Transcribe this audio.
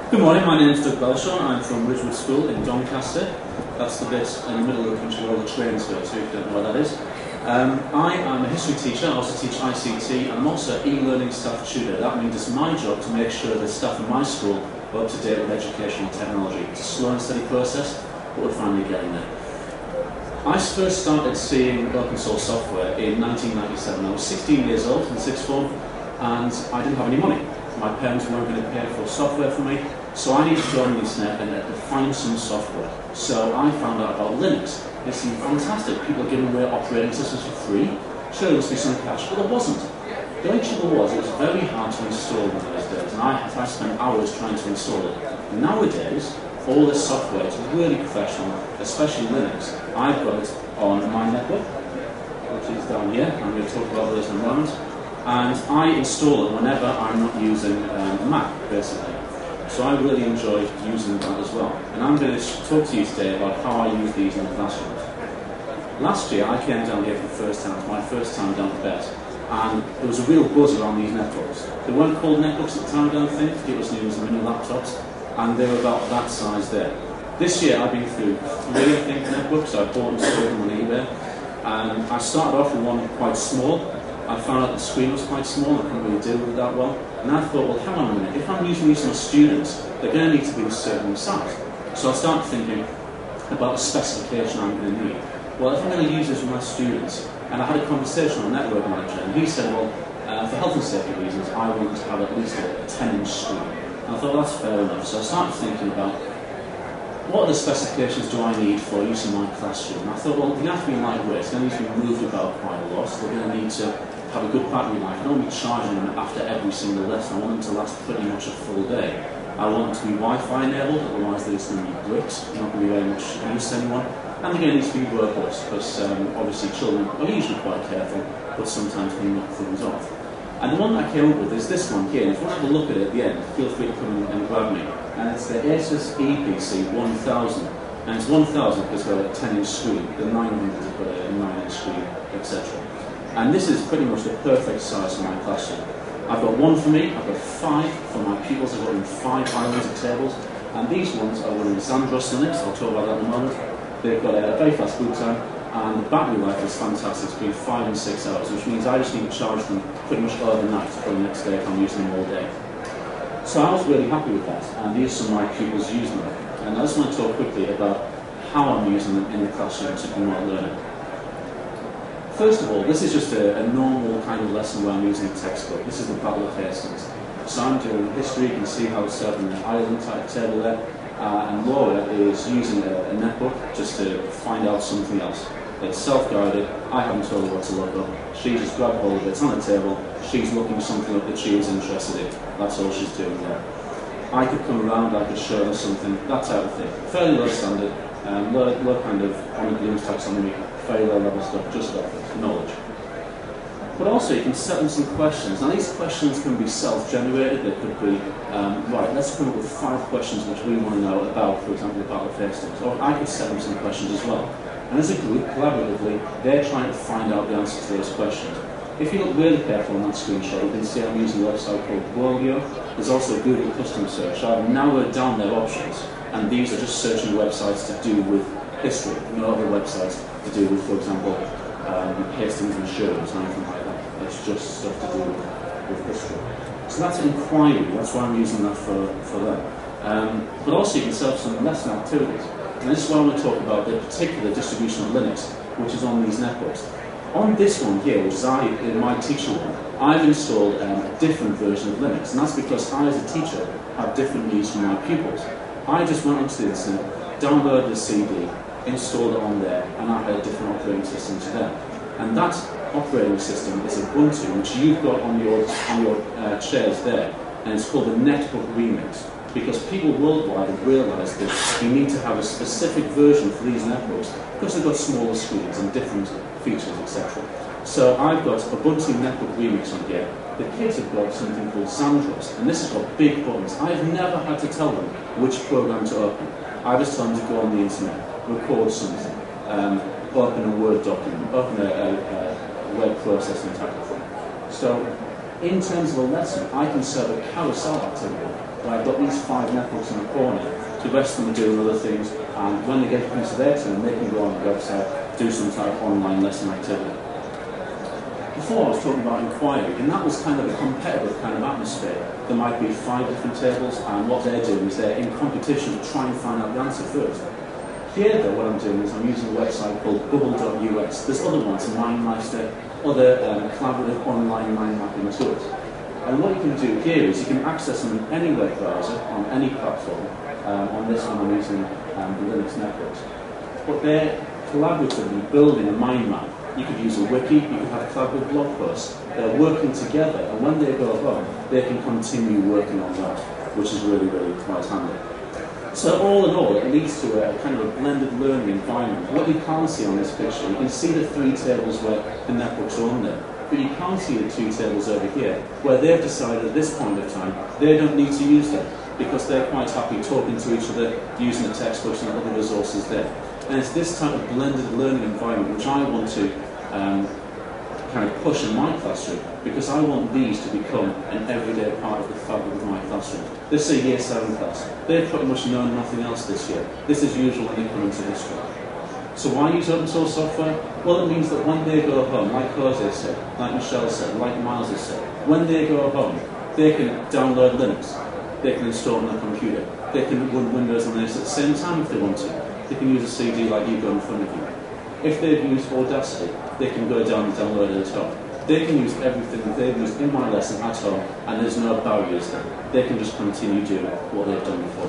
Good morning, my name is Belshaw. I'm from Ridgewood School in Doncaster. That's the bit in the middle of the country where all the trains go to, if you don't know where that is. I am a history teacher. I also teach ICT, and I'm also e-learning staff tutor. That means it's my job to make sure that staff in my school are up to date with educational technology. It's a slow and steady process, but we're finally getting there. I first started seeing open source software in 1997. I was 16 years old in sixth form, and I didn't have any money. My parents weren't going to pay for software for me, so I needed to go on the internet and find some software. So I found out about Linux. It seemed fantastic. People are giving away operating systems for free. Sure, there must be some cash, but there wasn't. The only trouble was it was very hard to install in those days, and I spent hours trying to install it. Nowadays, all this software is really professional, especially Linux. I've got it on my netbook, which is down here. I'm going to talk about those in a moment. And I install it whenever I'm not using a Mac, basically. So I really enjoy using that as well. And I'm going to talk to you today about how I use these in the classroom. Last year I came down here for the first time, my first time down to Bet, and there was a real buzz around these netbooks. They weren't called netbooks at the time, I don't think. It was new as mini laptops, and they were about that size there. This year I've been through 3, I think, netbooks. I bought and sold them on eBay. And I started off with one quite small. I found out the screen was quite small, I couldn't really deal with it that well. And I thought, well, hang on a minute, if I'm using these for students, they're going to need to be a certain size. So I started thinking about the specification I'm going to need. Well, if I'm going to use this with my students, and I had a conversation with a network manager, and he said, well, for health and safety reasons, I want to have at least a 10-inch screen. And I thought, well, that's fair enough. So I started thinking about, what other specifications do I need for use in my classroom? And I thought, well, they have to be lightweight, they're going to need to be moved about quite a lot, so they're going to need to have a good battery life. I don't want to be charging them after every single lesson. I want them to last pretty much a full day. I want them to be Wi-Fi enabled, otherwise they're just going to be bricks, they're not going to be very much use to anyone. And they're going to need to be robust, because obviously children are usually quite careful, but sometimes they knock things off. And the one that I came up with is this one here, and if you want to have a look at it at the end, feel free to come and grab me. And it's the Asus EPC 1000. And it's 1000 because it's got a 10-inch screen, the 900 has got a 9-inch screen, etc. And this is pretty much the perfect size for my classroom. I've got one for me, I've got 5 for my pupils, I've got them 5 islands of tables, and these ones are running Xandros Linux, I'll talk about that in a moment. They've got a very fast boot time, and the battery life is fantastic, it's between 5 and 6 hours, which means I just need to charge them pretty much overnight for the next day if I'm using them all day. So I was really happy with that, and these are some of my pupils using them. And I just want to talk quickly about how I'm using them in the classroom to promote learning. First of all, this is just a normal kind of lesson where I'm using a textbook. This is the Battle of Hastings. So I'm doing history, you can see how it's set up in an island type table there. And Laura is using a netbook just to find out something else. It's self-guided, I haven't told her what to look up. She just grabbed hold of it, it's on the table, she's looking something up that she is interested in. That's all she's doing there. I could come around, I could show her something, that type of thing. Fairly low standard, low kind of on the Bloom's taxonomy, very low level stuff, just off it, knowledge. But also you can set them some questions. Now these questions can be self-generated, they could be, right, let's come up with 5 questions which we want to know about, for example, the Battle of Hastings. Or I could set them some questions as well. And as a group, collaboratively, they're trying to find out the answers to those questions. If you look really careful on that screenshot, you can see I'm using a website called Worldio. There's also a Google custom search. I've narrowed down their options, and these are just searching websites to do with history, no other websites to do with, for example, Hastings and Sherwoods or anything like that. It's just stuff to do with history. So that's inquiry, that's why I'm using that for them. But also you can set up some lesson activities. And this is what I want to talk about, the particular distribution of Linux, which is on these netbooks. On this one here, which is my teacher one, I've installed a different version of Linux, and that's because I, as a teacher, have different needs from my pupils. I just went onto the internet, downloaded a CD, installed it on there, and I had a different operating system to them. And that operating system is Ubuntu, which you've got on your chairs there, and it's called the Netbook Remix. Because people worldwide have realised that you need to have a specific version for these netbooks because they've got smaller screens and different features, etc. So I've got Ubuntu Netbook Remix on here. The kids have got something called Xandros, and this has got big buttons. I've never had to tell them which program to open. I just tell them to go on the internet, record something, open a Word document, open a web processing type of thing. So in terms of a lesson, I can set a carousel activity. where I've got these 5 netbooks in the corner. The rest of them are doing other things, and when they get into their turn, they can go on the website, do some type of online lesson activity. Before I was talking about inquiry, and that was kind of a competitive kind of atmosphere. There might be 5 different tables, and what they're doing is they're in competition to try and find out the answer first. Here, though, what I'm doing is I'm using a website called bubble.us. There's other ones, MindMeister, other collaborative online mind mapping tools. And what you can do here is you can access them in any web browser, on any platform. On this one I'm using the Linux Netbooks. But they're collaboratively building a mind map. You could use a wiki, you could have collaborative blog posts. They're working together, and when they go home, they can continue working on that, which is really, really quite handy. So all in all, it leads to a kind of a blended learning environment. What you can't see on this picture, you can see the 3 tables where the netbooks are on there, but you can't see the 2 tables over here, where they've decided at this point of time, they don't need to use them, because they're quite happy talking to each other, using the textbooks and other resources there. And it's this type of blended learning environment which I want to kind of push in my classroom, because I want these to become an everyday part of the fabric of my classroom. This is a Year 7 class. They've pretty much known nothing else this year. This is usual when they come into history. So why use open source software? Well, it means that when they go home, like Jose said, like Michelle said, like Miles has said, when they go home, they can download Linux. They can install it on their computer. They can run Windows on this at the same time if they want to. They can use a CD like you've got in front of you. If they've used Audacity, they can go down and download it at home. They can use everything that they've used in my lesson at home, and there's no barriers there. They can just continue doing what they've done before.